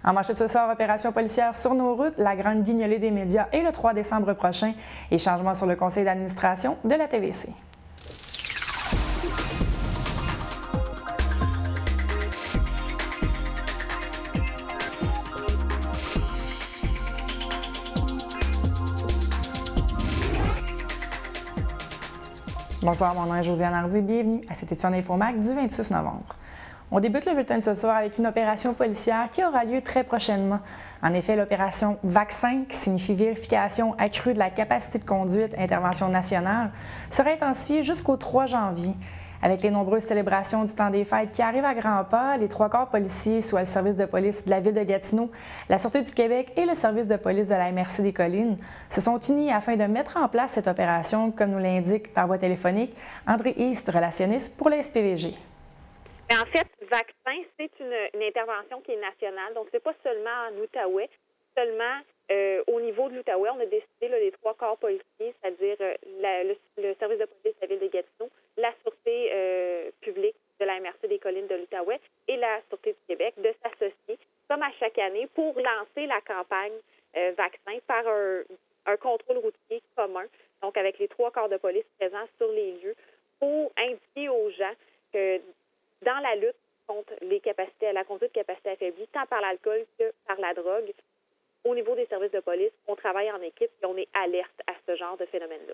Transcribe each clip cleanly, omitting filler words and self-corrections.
En manchette ce soir, opération policière sur nos routes, la grande guignolée des médias et le 3 décembre prochain, et changement sur le conseil d'administration de la TVC. Bonsoir, mon nom est Josiane Hardy, bienvenue à cette édition d'Infomac du 26 novembre. On débute le bulletin de ce soir avec une opération policière qui aura lieu très prochainement. En effet, l'opération Vaccin, qui signifie vérification accrue de la capacité de conduite, intervention nationale, sera intensifiée jusqu'au 3 janvier. Avec les nombreuses célébrations du temps des fêtes qui arrivent à grands pas, les 3 quarts policiers, soit le service de police de la ville de Gatineau, la Sûreté du Québec et le service de police de la MRC des Collines, se sont unis afin de mettre en place cette opération, comme nous l'indique par voie téléphonique André East, relationniste pour la SPVG. En fait, Vaccin, c'est une intervention qui est nationale, donc c'est pas seulement en Outaouais, seulement au niveau de l'Outaouais, on a décidé, là, les 3 corps policiers, c'est-à-dire le service de police de la ville de Gatineau, la Sûreté publique de la MRC des Collines de l'Outaouais et la Sûreté du Québec, de s'associer, comme à chaque année, pour lancer la campagne Vaccin par un contrôle routier commun, donc avec les 3 corps de police présents sur les lieux, pour indiquer aux gens que dans la lutte contre la conduite capacité affaiblie, tant par l'alcool que par la drogue, au niveau des services de police, on travaille en équipe et on est alerte à ce genre de phénomène-là.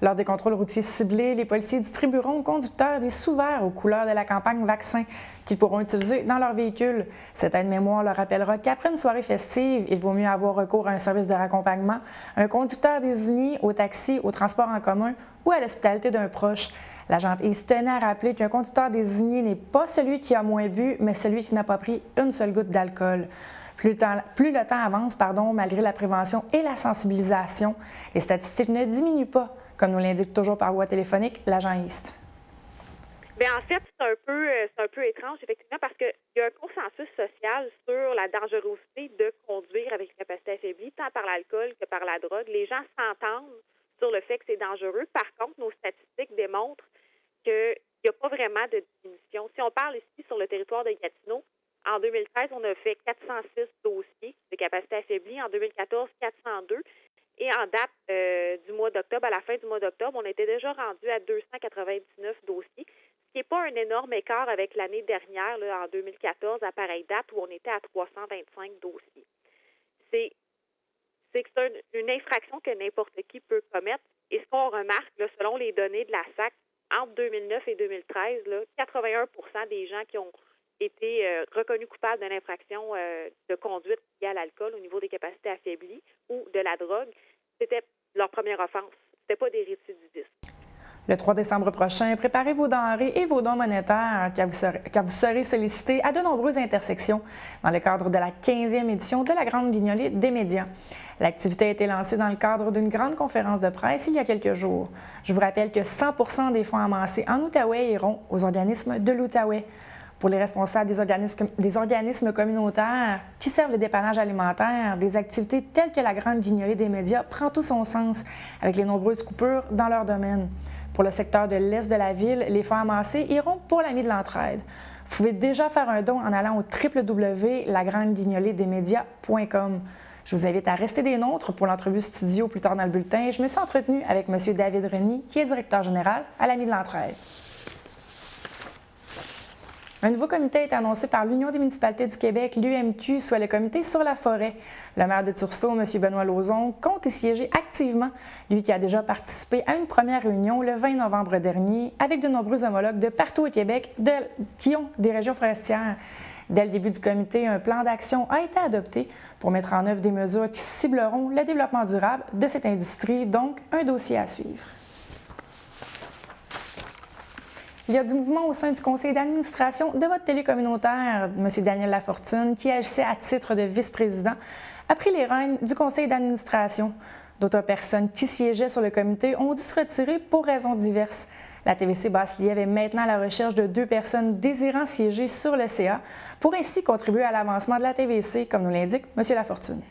Lors des contrôles routiers ciblés, les policiers distribueront aux conducteurs des sous-verts aux couleurs de la campagne Vaccin qu'ils pourront utiliser dans leur véhicule. Cette aide-mémoire leur rappellera qu'après une soirée festive, il vaut mieux avoir recours à un service de raccompagnement, un conducteur désigné au taxi, au transport en commun ou à l'hospitalité d'un proche. L'agente East tenait à rappeler qu'un conducteur désigné n'est pas celui qui a moins bu, mais celui qui n'a pas pris une seule goutte d'alcool. Plus le temps avance, malgré la prévention et la sensibilisation, les statistiques ne diminuent pas, comme nous l'indique toujours par voie téléphonique l'agent East. Bien, en fait, c'est un peu étrange, effectivement, parce qu'il y a un consensus social sur la dangerosité de conduire avec une capacité affaiblie, tant par l'alcool que par la drogue. Les gens s'entendent sur le fait que c'est dangereux. Par contre, nos statistiques démontrent qu'il n'y a pas vraiment de diminution. Si on parle ici sur le territoire de Gatineau, en 2013, on a fait 406 dossiers de capacité affaiblie. En 2014, 402. Et en date du mois d'octobre, à la fin du mois d'octobre, on était déjà rendu à 299 dossiers, ce qui n'est pas un énorme écart avec l'année dernière, là, en 2014, à pareille date, où on était à 325 dossiers. C'est une infraction que n'importe qui peut commettre. Et ce qu'on remarque, là, selon les données de la SAC, entre 2009 et 2013, là, 81% des gens qui ont été reconnus coupables d'une infraction de conduite liée à l'alcool au niveau des capacités affaiblies ou de la drogue, c'était leur première offense. C'était pas des récidivistes. Le 3 décembre prochain, préparez vos denrées et vos dons monétaires car vous serez sollicités à de nombreuses intersections dans le cadre de la 15e édition de la Grande Guignolée des médias. L'activité a été lancée dans le cadre d'une grande conférence de presse il y a quelques jours. Je vous rappelle que 100% des fonds amassés en Outaouais iront aux organismes de l'Outaouais. Pour les responsables des organismes communautaires qui servent le dépannage alimentaire, des activités telles que la Grande Guignolée des médias prend tout son sens avec les nombreuses coupures dans leur domaine. Pour le secteur de l'Est de la ville, les fonds amassés iront pour l'Ami de l'entraide. Vous pouvez déjà faire un don en allant au www.lagrandeguignoléedesmedias.com. Je vous invite à rester des nôtres pour l'entrevue studio plus tard dans le bulletin. Je me suis entretenue avec M. David Reny, qui est directeur général à l'Ami de l'entraide. Un nouveau comité a été annoncé par l'Union des municipalités du Québec, l'UMQ, soit le comité sur la forêt. Le maire de Tursault, M. Benoît Lauzon, compte y siéger activement, lui qui a déjà participé à une première réunion le 20 novembre dernier avec de nombreux homologues de partout au Québec qui ont des régions forestières. Dès le début du comité, un plan d'action a été adopté pour mettre en œuvre des mesures qui cibleront le développement durable de cette industrie, donc un dossier à suivre. Il y a du mouvement au sein du conseil d'administration de votre télé communautaire. M. Daniel Lafortune, qui agissait à titre de vice-président, a pris les rênes du conseil d'administration. D'autres personnes qui siégeaient sur le comité ont dû se retirer pour raisons diverses. La TVC Basse-Lièvre est maintenant à la recherche de 2 personnes désirant siéger sur le CA pour ainsi contribuer à l'avancement de la TVC, comme nous l'indique M. Lafortune.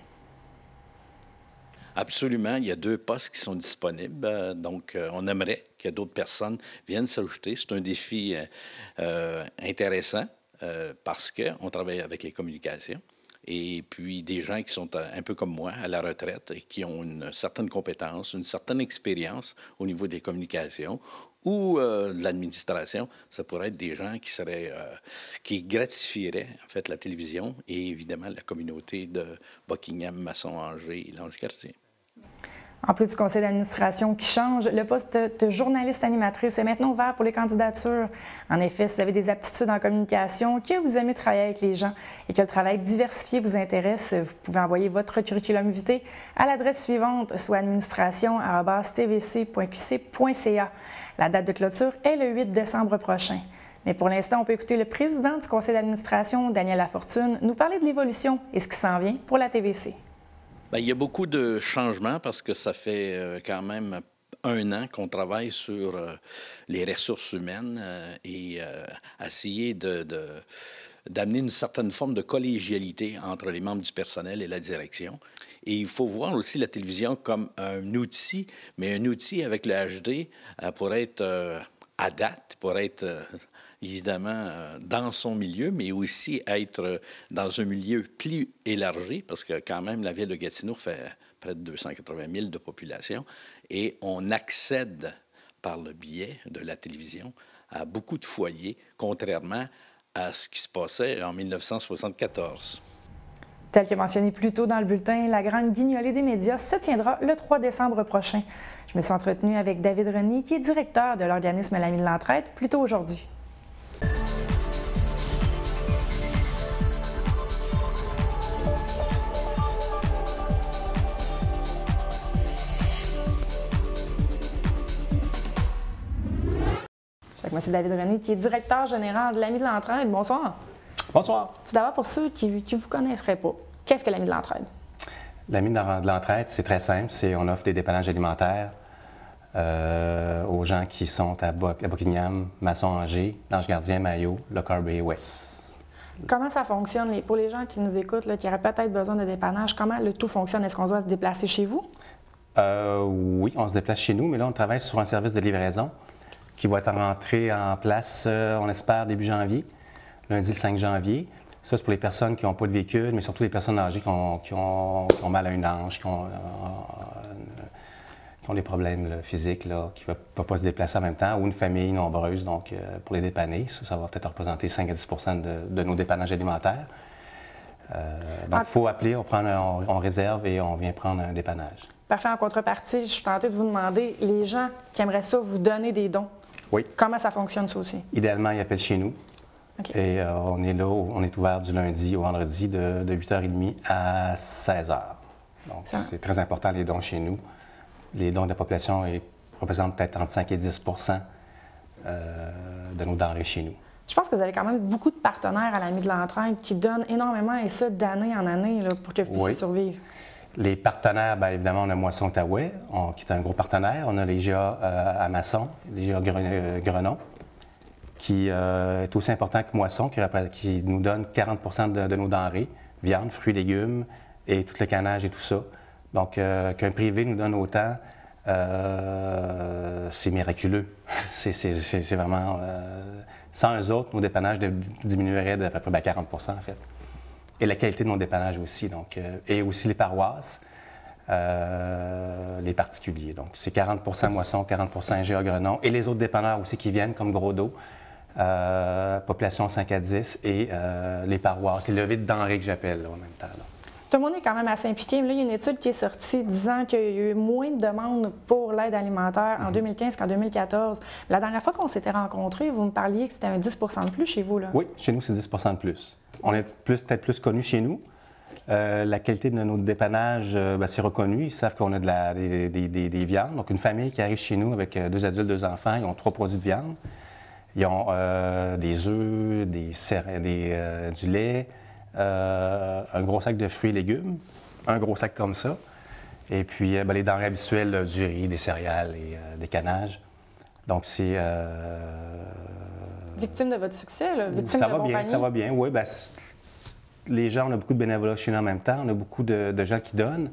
Absolument. Il y a 2 postes qui sont disponibles. Donc, on aimerait que d'autres personnes viennent s'ajouter. C'est un défi intéressant parce qu'on travaille avec les communications. et puis des gens qui sont un peu comme moi, à la retraite, et qui ont une certaine compétence, une certaine expérience au niveau des communications ou de l'administration. Ça pourrait être des gens qui gratifieraient, en fait, la télévision et évidemment la communauté de Buckingham, Masson-Angers et Lange-Cartier. En plus du conseil d'administration qui change, le poste de journaliste animatrice est maintenant ouvert pour les candidatures. En effet, si vous avez des aptitudes en communication, que vous aimez travailler avec les gens et que le travail diversifié vous intéresse, vous pouvez envoyer votre curriculum vitae à l'adresse suivante, soit administration@tvc.qc.ca. La date de clôture est le 8 décembre prochain. Mais pour l'instant, on peut écouter le président du conseil d'administration, Daniel Lafortune, nous parler de l'évolution et ce qui s'en vient pour la TVC. Bien, il y a beaucoup de changements parce que ça fait quand même 1 an qu'on travaille sur les ressources humaines et essayer d'amener une certaine forme de collégialité entre les membres du personnel et la direction. Et il faut voir aussi la télévision comme un outil, mais un outil avec le HD pour être à date, pour être évidemment dans son milieu, mais aussi être dans un milieu plus élargi, parce que quand même, la ville de Gatineau fait près de 280 000 de population, et on accède par le biais de la télévision à beaucoup de foyers, contrairement à ce qui se passait en 1974. Tel que mentionné plus tôt dans le bulletin, la grande guignolée des médias se tiendra le 3 décembre prochain. Je me suis entretenue avec David Reny, qui est directeur de l'organisme L'Ami de l'Entraide, plus tôt aujourd'hui. Moi, c'est David Reny, qui est directeur général de l'Ami de l'Entraide. Bonsoir. Bonsoir. Tout d'abord, pour ceux qui ne vous connaisseraient pas, qu'est-ce que l'Ami de l'Entraide? L'Ami de l'Entraide, c'est très simple. On offre des dépannages alimentaires aux gens qui sont à Buckingham, Masson-Angers, Lange-Gardien, Maillot, Le Corbeil-Ouest. Comment ça fonctionne? Pour les gens qui nous écoutent, là, qui auraient peut-être besoin de dépannage, comment le tout fonctionne? Est-ce qu'on doit se déplacer chez vous? Oui, on se déplace chez nous, mais là, on travaille sur un service de livraison qui va être rentré en place, on espère, début janvier, lundi le 5 janvier. Ça, c'est pour les personnes qui n'ont pas de véhicule, mais surtout les personnes âgées qui ont mal à une hanche, qui ont des problèmes là, physiques, là, qui ne peuvent pas se déplacer en même temps, ou une famille nombreuse, donc pour les dépanner. Ça va peut-être représenter 5 à 10 de nos dépannages alimentaires. Donc, il faut appeler, on réserve et on vient prendre un dépannage. Parfait. En contrepartie, je suis tentée de vous demander, les gens qui aimeraient ça vous donner des dons, oui. Comment ça fonctionne, ça aussi? Idéalement, ils appellent chez nous. Okay. Et on est là, on est ouvert du lundi au vendredi de 8h30 à 16h. Donc, c'est très important, les dons chez nous. Les dons de la population représentent peut-être entre 5 et 10 de nos denrées chez nous. Je pense que vous avez quand même beaucoup de partenaires à l'Ami de l'Entraide qui donnent énormément, et ça, d'année en année, là, pour que vous puissiez survivre. Les partenaires, bien évidemment, on a Moisson Outaouais, qui est un gros partenaire. On a les GA à Masson, les GA Grenon, qui est aussi important que Moisson, qui nous donne 40 de nos denrées, viande, fruits, légumes et tout le canage et tout ça. Donc, qu'un privé nous donne autant, c'est miraculeux. C'est vraiment... sans eux autres, nos dépannages diminueraient d'à peu près 40 en fait. Et la qualité de nos dépannages aussi, donc, et aussi les paroisses, les particuliers. Donc, c'est 40 Moisson, 40 GA Grenon, et les autres dépanneurs aussi qui viennent, comme Gros d'eau, population 5 à 10, et les paroisses, les levées de denrées que j'appelle en même temps. Là. Tout le monde est quand même assez impliqué. Là, il y a une étude qui est sortie disant qu'il y a eu moins de demandes pour l'aide alimentaire en 2015 qu'en 2014. La dernière fois qu'on s'était rencontrés, vous me parliez que c'était un 10 de plus chez vous, là. Oui, chez nous, c'est 10 de plus. On est peut-être plus connus chez nous. La qualité de notre dépannage, c'est reconnu. Ils savent qu'on a des viandes. Donc, une famille qui arrive chez nous avec 2 adultes, 2 enfants, ils ont 3 produits de viande. Ils ont des œufs, du lait, un gros sac de fruits et légumes, un gros sac comme ça. Et puis, les denrées habituelles, du riz, des céréales et des canages. Donc, c'est... Victime de votre succès, là? Victime ça de va bon bien, panier. ça va bien. Oui, les gens, on a beaucoup de bénévolat chez nous en même temps. On a beaucoup de gens qui donnent.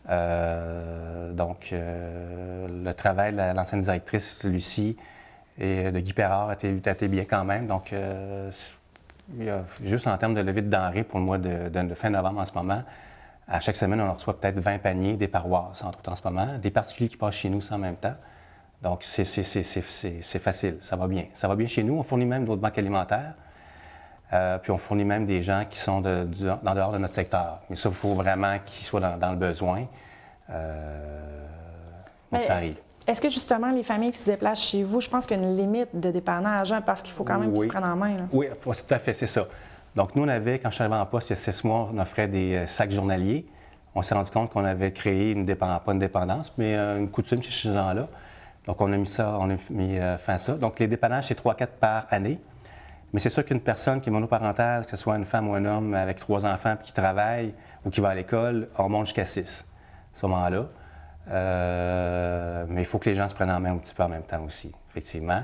Donc, le travail de l'ancienne directrice, Lucie, et de Guy Perrard a été bien quand même. Donc, juste en termes de levée de denrées pour le mois de fin novembre en ce moment, à chaque semaine, on reçoit peut-être 20 paniers des paroisses, entre autres en ce moment, des particuliers qui passent chez nous ça en même temps. Donc, c'est facile, ça va bien. Ça va bien chez nous. On fournit même d'autres banques alimentaires. Puis on fournit même des gens qui sont en dehors de notre secteur. Mais ça, il faut vraiment qu'ils soient dans le besoin. Donc, ça arrive. Est-ce que justement, les familles qui se déplacent chez vous, je pense qu'il y a une limite de dépannage, parce qu'il faut quand même qu'ils se prennent en main? Là. Oui, tout à fait, c'est ça. Donc, nous, quand je suis arrivé en poste il y a 6 mois, on offrait des sacs journaliers. On s'est rendu compte qu'on avait créé pas une dépendance, mais une coutume chez ces gens-là. Donc, on a mis fin à ça. Donc, les dépannages, c'est 3-4 par année. Mais c'est sûr qu'une personne qui est monoparentale, que ce soit une femme ou un homme avec 3 enfants puis qui travaille ou qui va à l'école, on monte jusqu'à 6 à ce moment-là. Mais il faut que les gens se prennent en main un petit peu en même temps aussi, effectivement.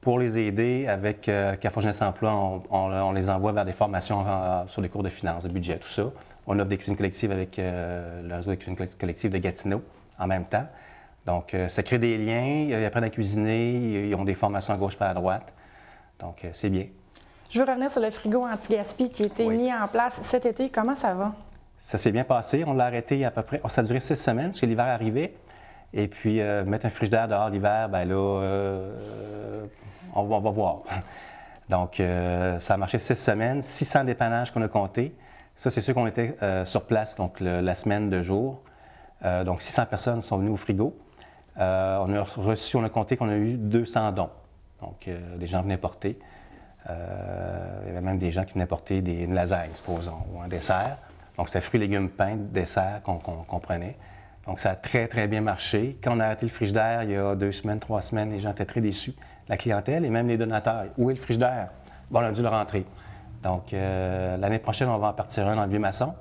Pour les aider, avec Carrefour Jeunesse Emploi, on les envoie vers des formations sur les cours de finances, de budget, tout ça. On offre des cuisines collectives avec le réseau des cuisines collectives de Gatineau en même temps. Donc, ça crée des liens, ils apprennent à cuisiner, ils ont des formations à gauche et à droite. Donc, c'est bien. Je veux revenir sur le frigo anti-gaspi qui a été mis en place cet été. Comment ça va? Ça s'est bien passé. On l'a arrêté à peu près, ça a duré 6 semaines parce que l'hiver arrivait. Et puis, mettre un frigidaire dehors l'hiver, bien là, on va voir. Donc, ça a marché 6 semaines, 600 dépannages qu'on a comptés. Ça, c'est ceux qu'on était sur place, donc la semaine de jour. Donc, 600 personnes sont venues au frigo. On a compté qu'on a eu 200 dons. Donc, les gens venaient porter. Il y avait même des gens qui venaient porter une lasagne, supposons, ou un dessert. Donc, c'était fruits, légumes, pain, dessert qu'on prenait. Donc, ça a très, très bien marché. Quand on a arrêté le frigidaire, il y a 2 semaines, 3 semaines, les gens étaient très déçus. La clientèle et même les donateurs. Où est le frigidaire? Bon, on a dû le rentrer. Donc, l'année prochaine, on va en partir un dans le Vieux-Masson.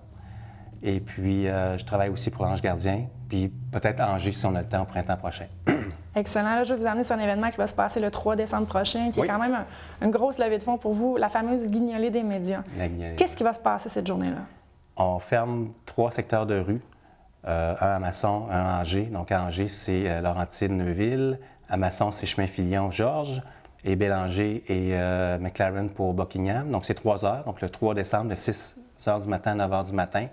Et puis, je travaille aussi pour l'Ange Gardien, puis peut-être Angers si on a le temps au printemps prochain. Excellent. Là, je vais vous amener sur un événement qui va se passer le 3 décembre prochain, qui est quand même une grosse levée de fonds pour vous, la fameuse guignolée des médias. Qu'est-ce qui va se passer cette journée-là? On ferme 3 secteurs de rue, un à Masson, un à Angers. Donc, à Angers, c'est Laurentide-Neuville. À Masson, c'est Chemin-Filion-Georges. Et Bélanger et McLaren pour Buckingham. Donc, c'est 3 heures. Donc, le 3 décembre, de 6 heures du matin à 9 heures du matin.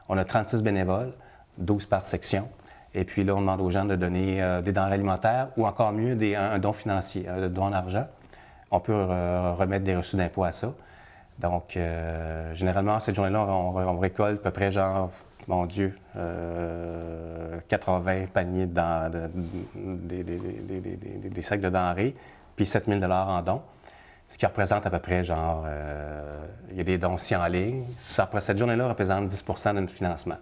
On a 36 bénévoles, 12 par section. Et puis là, on demande aux gens de donner des denrées alimentaires ou encore mieux, un don financier, un don en argent. On peut remettre des reçus d'impôt à ça. Donc, généralement, cette journée-là, on récolte à peu près, genre, mon Dieu, 80 paniers des sacs de denrées, puis 7 000 $ en dons. Ce qui représente à peu près, genre, il y a des dons aussi en ligne. Cette journée-là représente 10 % de notre financement.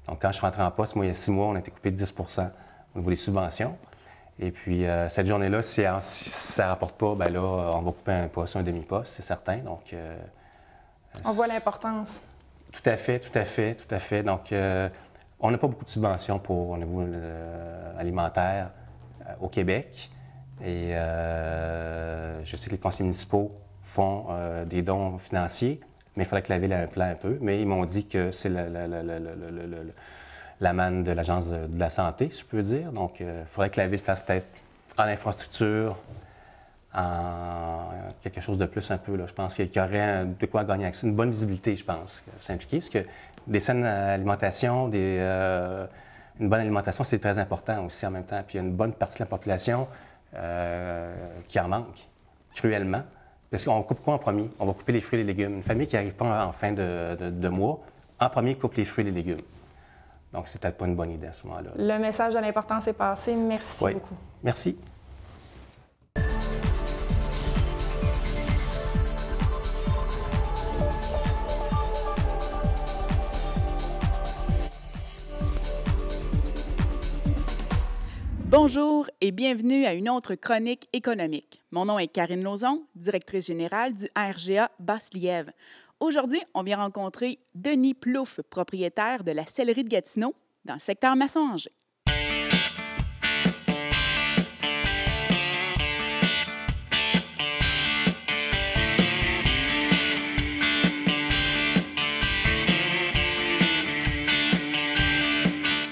Donc, quand je suis rentré en poste, moi, il y a 6 mois, on a été coupé de 10 % au niveau des subventions. Et puis, cette journée-là, si ça ne rapporte pas, bien là, on va couper un poste, un demi-poste, c'est certain. Donc, on voit l'importance. Tout à fait, tout à fait, tout à fait. Donc, on n'a pas beaucoup de subventions au niveau alimentaire au Québec. Et je sais que les conseils municipaux font des dons financiers, mais il faudrait que la Ville ait un plan un peu. Mais ils m'ont dit que c'est la manne de l'Agence de la santé, si je peux dire. Donc, il faudrait que la Ville fasse peut-être en infrastructure, en quelque chose de plus un peu. Là. Je pense qu'il y aurait de quoi gagner avec ça. Une bonne visibilité, je pense, s'impliquer. Parce que des saines alimentations, une bonne alimentation, c'est très important aussi en même temps. Puis il y a une bonne partie de la population qui en manque, cruellement. Parce qu'on coupe quoi en premier? On va couper les fruits et les légumes. Une famille qui n'arrive pas en fin de mois, en premier, coupe les fruits et les légumes. Donc, c'est peut-être pas une bonne idée à ce moment-là. Le message de l'importance est passé. Merci beaucoup. Merci. Bonjour et bienvenue à une autre chronique économique. Mon nom est Karine Lauzon, directrice générale du RGA Basse-Lièvre. Aujourd'hui, on vient rencontrer Denis Plouffe, propriétaire de la Sellerie de Gatineau, dans le secteur Masson-Angers.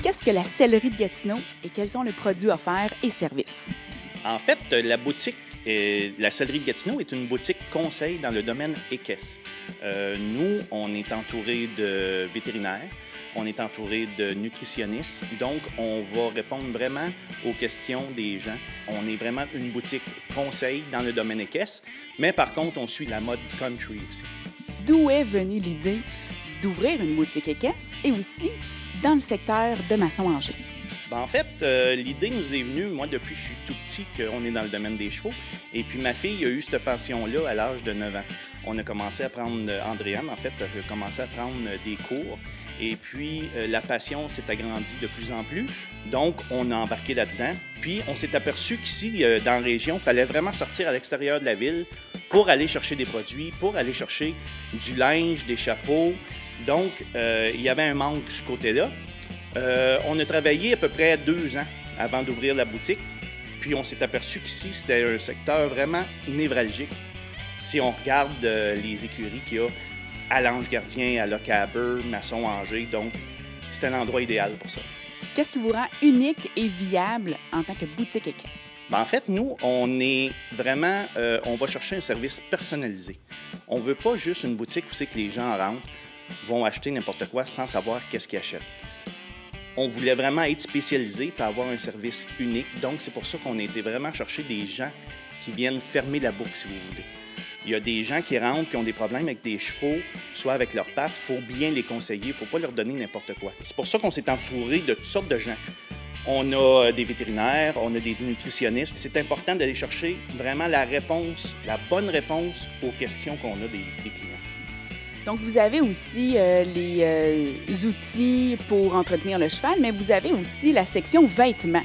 Qu'est-ce que la Sellerie de Gatineau et quels sont les produits offerts et services? En fait, la boutique la Sellerie de Gatineau est une boutique conseil dans le domaine équestre. Nous, on est entouré de vétérinaires, on est entouré de nutritionnistes, donc on va répondre vraiment aux questions des gens. On est vraiment une boutique conseil dans le domaine équestre, mais par contre, on suit la mode country aussi. D'où est venue l'idée d'ouvrir une boutique équestre et aussi dans le secteur de Masson-Angers? Ben, en fait, l'idée nous est venue, moi, depuis que je suis tout petit, qu'on est dans le domaine des chevaux. Et puis, ma fille a eu cette passion-là à l'âge de 9 ans. On a commencé à prendre, Andréane, en fait, a commencé à prendre des cours. Et puis, la passion s'est agrandie de plus en plus. Donc, on a embarqué là-dedans. Puis, on s'est aperçu qu'ici, dans la région, il fallait vraiment sortir à l'extérieur de la ville pour aller chercher des produits, pour aller chercher du linge, des chapeaux. Donc, il y avait un manque de ce côté-là. On a travaillé à peu près 2 ans avant d'ouvrir la boutique. Puis on s'est aperçu qu'ici, c'était un secteur vraiment névralgique. Si on regarde les écuries qu'il y a à l'Ange-Gardien, à Le Caber, Masson-Angers, donc c'était l'endroit idéal pour ça. Qu'est-ce qui vous rend unique et viable en tant que boutique équestre? Ben, en fait, nous, on est vraiment, on va chercher un service personnalisé. On ne veut pas juste une boutique où c'est que les gens rentrent, vont acheter n'importe quoi sans savoir qu'est-ce qu'ils achètent. On voulait vraiment être spécialisé pour avoir un service unique. Donc, c'est pour ça qu'on a été vraiment chercher des gens qui viennent fermer la boucle, si vous voulez. Il y a des gens qui rentrent, qui ont des problèmes avec des chevaux, soit avec leurs pattes. Il faut bien les conseiller. Il ne faut pas leur donner n'importe quoi. C'est pour ça qu'on s'est entouré de toutes sortes de gens. On a des vétérinaires, on a des nutritionnistes. C'est important d'aller chercher vraiment la réponse, la bonne réponse aux questions qu'on a des clients. Donc, vous avez aussi les outils pour entretenir le cheval, mais vous avez aussi la section vêtements.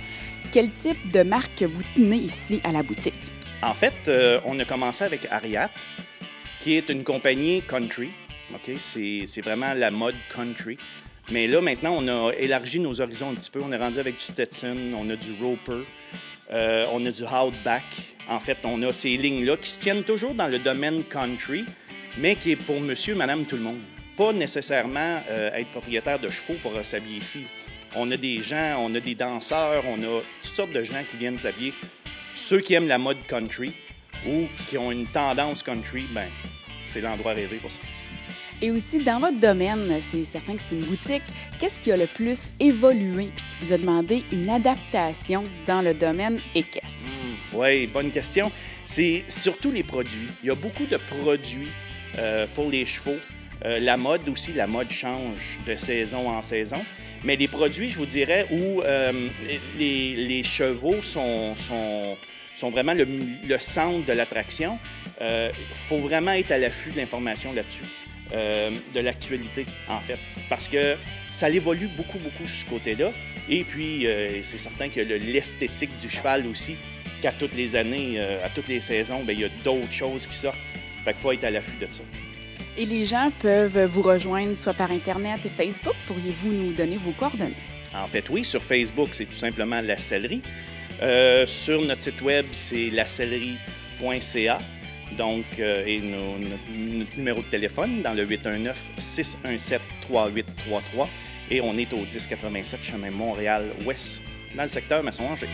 Quel type de marque vous tenez ici à la boutique? En fait, on a commencé avec Ariat, qui est une compagnie country. Okay? C'est vraiment la mode country. Mais là, maintenant, on a élargi nos horizons un petit peu. On est rendu avec du Stetson, on a du Roper, on a du Outback. En fait, on a ces lignes-là qui se tiennent toujours dans le domaine country, mais qui est pour monsieur, madame, tout le monde. Pas nécessairement être propriétaire de chevaux pour s'habiller ici. On a des gens, on a des danseurs, on a toutes sortes de gens qui viennent s'habiller. Ceux qui aiment la mode country ou qui ont une tendance country, ben c'est l'endroit rêvé pour ça. Et aussi, dans votre domaine, c'est certain que c'est une boutique, qu'est-ce qui a le plus évolué et qui vous a demandé une adaptation dans le domaine équestre? Oui, bonne question. C'est surtout les produits. Il y a beaucoup de produits pour les chevaux. La mode aussi, la mode change de saison en saison. Mais les produits, je vous dirais, où les chevaux sont vraiment le centre de l'attraction, il faut vraiment être à l'affût de l'information là-dessus, de l'actualité, en fait. Parce que ça évolue beaucoup sur ce côté-là. Et puis, c'est certain que l'esthétique du cheval aussi, qu'à toutes les années, à toutes les saisons, bien, il y a d'autres choses qui sortent. Fait qu'il faut être à l'affût de ça. Et les gens peuvent vous rejoindre soit par Internet et Facebook. Pourriez-vous nous donner vos coordonnées? En fait, oui. Sur Facebook, c'est tout simplement La Sellerie. Sur notre site web, c'est lasellerie.ca. Donc, et notre numéro de téléphone dans le 819-617-3833. Et on est au 1087 chemin Montréal-Ouest, dans le secteur Masson-Angers.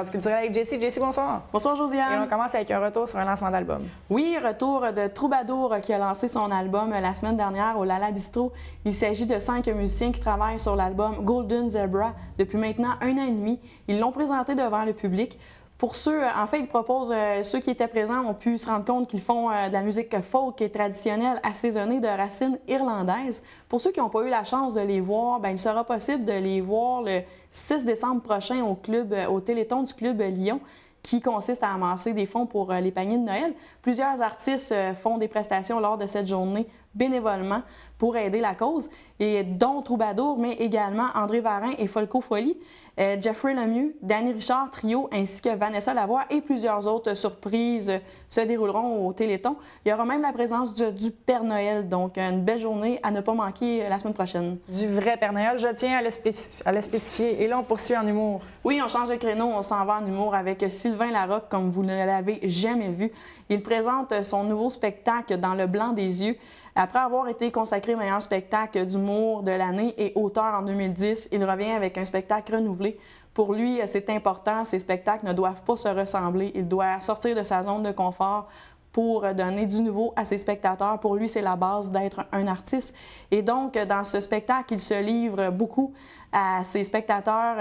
Du culturel avec Jessie. Jessie, bonsoir. Bonsoir, Josiane. Et on commence avec un retour sur un lancement d'album. Oui, retour de Troubadour qui a lancé son album la semaine dernière au Lala Bistro. Il s'agit de 5 musiciens qui travaillent sur l'album Golden Zebra depuis maintenant 1 an et demi. Ils l'ont présenté devant le public. Pour ceux, en fait, ils proposent, ceux qui étaient présents ont pu se rendre compte qu'ils font de la musique folk et traditionnelle assaisonnée de racines irlandaises. Pour ceux qui n'ont pas eu la chance de les voir, bien, il sera possible de les voir le 6 décembre prochain au Téléthon du Club Lyon, qui consiste à amasser des fonds pour les paniers de Noël. Plusieurs artistes font des prestations lors de cette journée bénévolement pour aider la cause, et dont Troubadour, mais également André Varin et Folco Folie, Jeffrey Lemieux, Danny Richard Trio, ainsi que Vanessa Lavoie et plusieurs autres surprises se dérouleront au Téléthon. Il y aura même la présence du Père Noël, donc une belle journée à ne pas manquer la semaine prochaine. Du vrai Père Noël, je tiens à le spécifier. Et là, on poursuit en humour. Oui, on change de créneau, on s'en va en humour avec Sylvain Larocque, comme vous ne l'avez jamais vu. Il présente son nouveau spectacle Dans le blanc des yeux. Après avoir été consacré meilleur spectacle d'humour de l'année et auteur en 2010, il revient avec un spectacle renouvelé. Pour lui, c'est important, ces spectacles ne doivent pas se ressembler. Il doit sortir de sa zone de confort pour donner du nouveau à ses spectateurs. Pour lui, c'est la base d'être un artiste. Et donc, dans ce spectacle, il se livre beaucoup à ses spectateurs.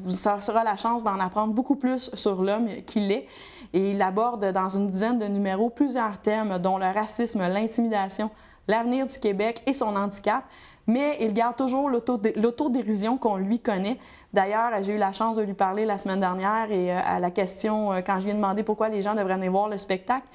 Ça sera la chance d'en apprendre beaucoup plus sur l'homme qu'il est. Et il aborde dans une dizaine de numéros plusieurs thèmes, dont le racisme, l'intimidation, l'avenir du Québec et son handicap. Mais il garde toujours l'autodérision qu'on lui connaît. D'ailleurs, j'ai eu la chance de lui parler la semaine dernière et à la question, quand je lui ai demandé pourquoi les gens devraient venir voir le spectacle,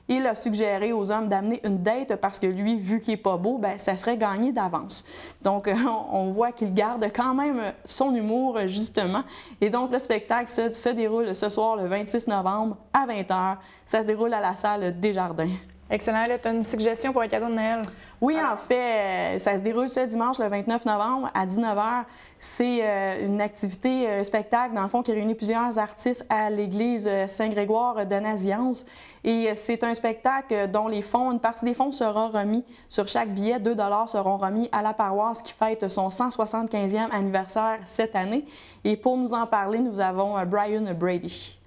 il a suggéré aux hommes d'amener une date parce que lui, vu qu'il n'est pas beau, bien, ça serait gagné d'avance. Donc, on voit qu'il garde quand même son humour, justement. Et donc, le spectacle se déroule ce soir, le 26 novembre, à 20h. Ça se déroule à la salle Desjardins. Excellent. Tu as une suggestion pour un cadeau de Noël? Oui, en fait, ça se déroule ce dimanche, le 29 novembre, à 19h. C'est une activité, un spectacle, dans le fond, qui réunit plusieurs artistes à l'église Saint-Grégoire de Nazianze. Et c'est un spectacle dont une partie des fonds sera remis sur chaque billet. 2 $ seront remis à la paroisse qui fête son 175e anniversaire cette année. Et pour nous en parler, nous avons Brian Brady.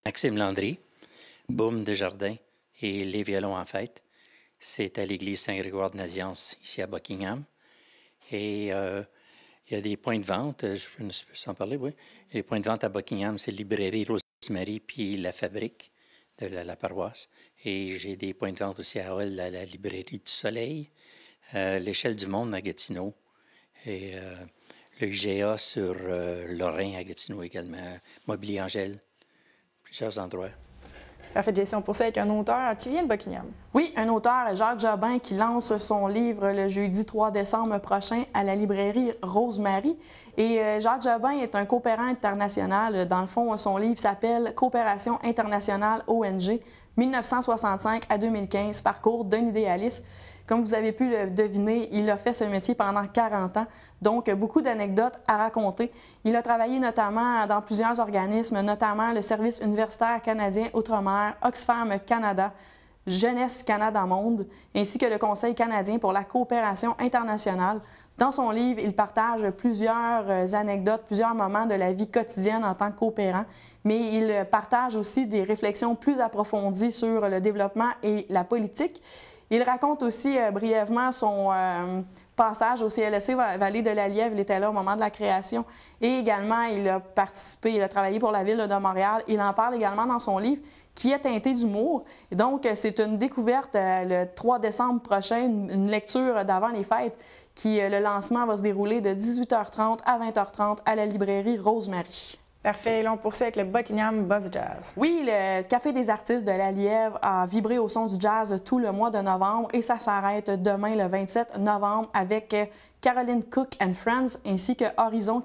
Maxime Landry, Boum Desjardins et Les Violons en fête. C'est à l'église Saint-Grégoire de Nazianze, ici à Buckingham. Et il y a des points de vente, je peux en parler, oui. Les points de vente à Buckingham, c'est Librairie Rosemary puis La Fabrique de la paroisse. Et j'ai des points de vente aussi à Hull, la Librairie du Soleil, l'Échelle du Monde à Gatineau. Et le IGA sur Lorrain à Gatineau également, Mobilier Angèle, plusieurs endroits. Parfait, Jason. On poursuit avec un auteur qui vient de Buckingham. Oui, un auteur, Jacques Jobin, qui lance son livre le jeudi 3 décembre prochain à la librairie Rosemary. Et Jacques Jobin est un coopérant international. Dans le fond, son livre s'appelle « Coopération internationale ONG, 1965 à 2015, parcours d'un idéaliste ». Comme vous avez pu le deviner, il a fait ce métier pendant 40 ans, donc beaucoup d'anecdotes à raconter. Il a travaillé notamment dans plusieurs organismes, notamment le Service universitaire canadien Outre-mer, Oxfam Canada, Jeunesse Canada Monde, ainsi que le Conseil canadien pour la coopération internationale. Dans son livre, il partage plusieurs anecdotes, plusieurs moments de la vie quotidienne en tant que coopérant, mais il partage aussi des réflexions plus approfondies sur le développement et la politique. Il raconte aussi brièvement son passage au CLSC Vallée de la Lièvre. Il était là au moment de la création. Et également, il a participé, il a travaillé pour la Ville de Montréal. Il en parle également dans son livre, qui est teinté d'humour. Donc, c'est une découverte le 3 décembre prochain, une lecture d'avant les fêtes, le lancement va se dérouler de 18h30 à 20h30 à la librairie Rosemary. Parfait. Là, on poursuit avec le Buckingham Buzz Jazz. Oui, le Café des artistes de la Lièvre a vibré au son du jazz tout le mois de novembre et ça s'arrête demain, le 27 novembre, avec Caroline Cook and Friends ainsi que Horizon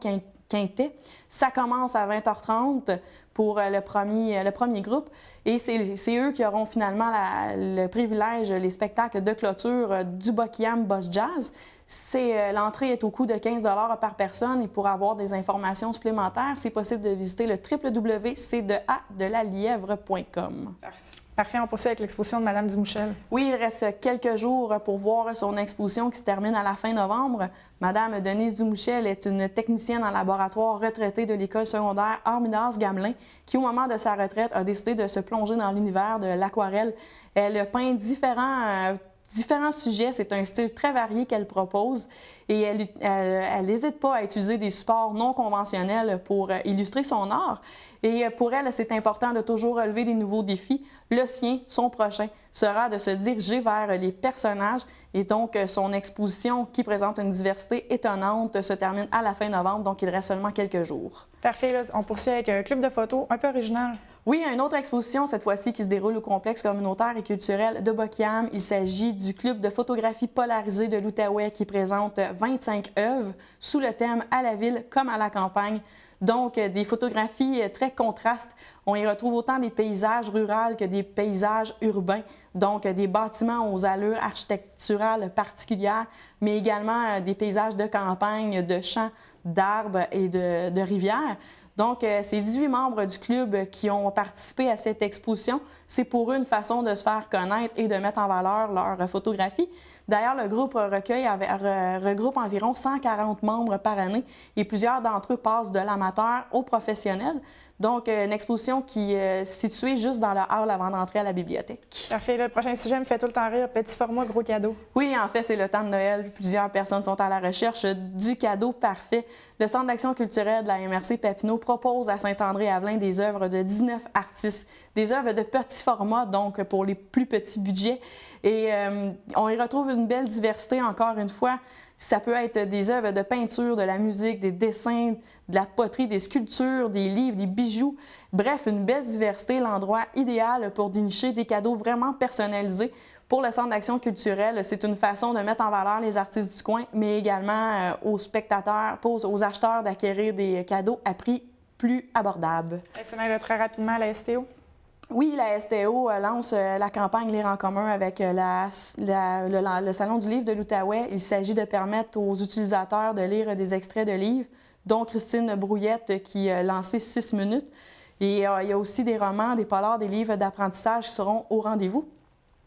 Quintet. Ça commence à 20h30 pour le premier groupe et c'est eux qui auront finalement le privilège, les spectacles de clôture du Buckingham Buzz Jazz. L'entrée est au coût de 15 $ par personne et pour avoir des informations supplémentaires, c'est possible de visiter le www.c2a-de-la-lièvre.com. Parfait, on poursuit avec l'exposition de Mme Dumouchel. Oui, il reste quelques jours pour voir son exposition qui se termine à la fin novembre. Mme Denise Dumouchel est une technicienne en laboratoire retraitée de l'école secondaire Armidas-Gamelin qui, au moment de sa retraite, a décidé de se plonger dans l'univers de l'aquarelle. Elle peint différents sujets. C'est un style très varié qu'elle propose et elle n'hésite pas à utiliser des supports non conventionnels pour illustrer son art. Et pour elle, c'est important de toujours relever des nouveaux défis. Le sien, son prochain, sera de se diriger vers les personnages Et donc, son exposition, qui présente une diversité étonnante, se termine à la fin novembre, donc il reste seulement quelques jours. Parfait. Là, on poursuit avec un club de photos un peu original. Oui, une autre exposition, cette fois-ci, qui se déroule au complexe communautaire et culturel de Boquiam. Il s'agit du club de photographie polarisée de l'Outaouais qui présente 25 œuvres sous le thème « À la ville comme à la campagne ». Donc, des photographies très contrastes. On y retrouve autant des paysages ruraux que des paysages urbains. Donc, des bâtiments aux allures architecturales particulières, mais également des paysages de campagne, de champs, d'arbres et de rivières. Donc, ces 18 membres du club qui ont participé à cette exposition, c'est pour eux une façon de se faire connaître et de mettre en valeur leur photographie. D'ailleurs, le groupe regroupe environ 140 membres par année et plusieurs d'entre eux passent de l'amateur au professionnel. Donc, une exposition qui est située juste dans le hall avant d'entrer à la bibliothèque. Parfait. Le prochain sujet me fait tout le temps rire. Petit format, gros cadeau. Oui, en fait, c'est le temps de Noël. Plusieurs personnes sont à la recherche du cadeau parfait. Le Centre d'action culturelle de la MRC Papineau propose à Saint-André-Avelin des œuvres de 19 artistes, des œuvres de petit format, donc pour les plus petits budgets. Et on y retrouve une belle diversité, encore une fois. Ça peut être des œuvres de peinture, de la musique, des dessins, de la poterie, des sculptures, des livres, des bijoux. Bref, une belle diversité, l'endroit idéal pour dénicher des cadeaux vraiment personnalisés. Pour le Centre d'action culturelle, c'est une façon de mettre en valeur les artistes du coin, mais également aux spectateurs, aux acheteurs d'acquérir des cadeaux à prix plus abordables. Excellent. Très rapidement, la STO. Oui, la STO lance la campagne Lire en commun avec le Salon du livre de l'Outaouais. Il s'agit de permettre aux utilisateurs de lire des extraits de livres, dont Christine Brouillette qui a lancé 6 minutes. Et il y a aussi des romans, des polars, des livres d'apprentissage qui seront au rendez-vous.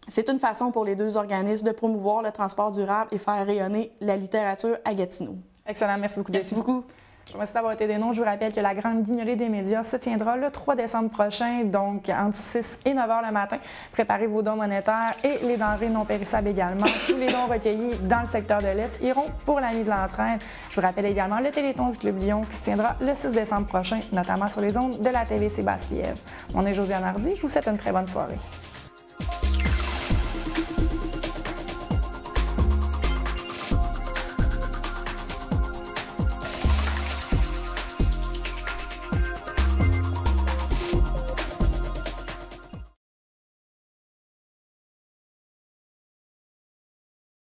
C'est une façon pour les deux organismes de promouvoir le transport durable et faire rayonner la littérature à Gatineau. Excellent. Merci beaucoup. Merci beaucoup. Je vous remercie d'avoir été des noms. Je vous rappelle que la Grande Guignolée des médias se tiendra le 3 décembre prochain, donc entre 6 et 9 h le matin. Préparez vos dons monétaires et les denrées non périssables également. Tous les dons recueillis dans le secteur de l'Est iront pour la nuit de l'entraide. Je vous rappelle également le Téléthon du Club Lyon qui se tiendra le 6 décembre prochain, notamment sur les ondes de la TVC Basse-Lièvre. Mon nom est Josiane Hardy. Je vous souhaite une très bonne soirée.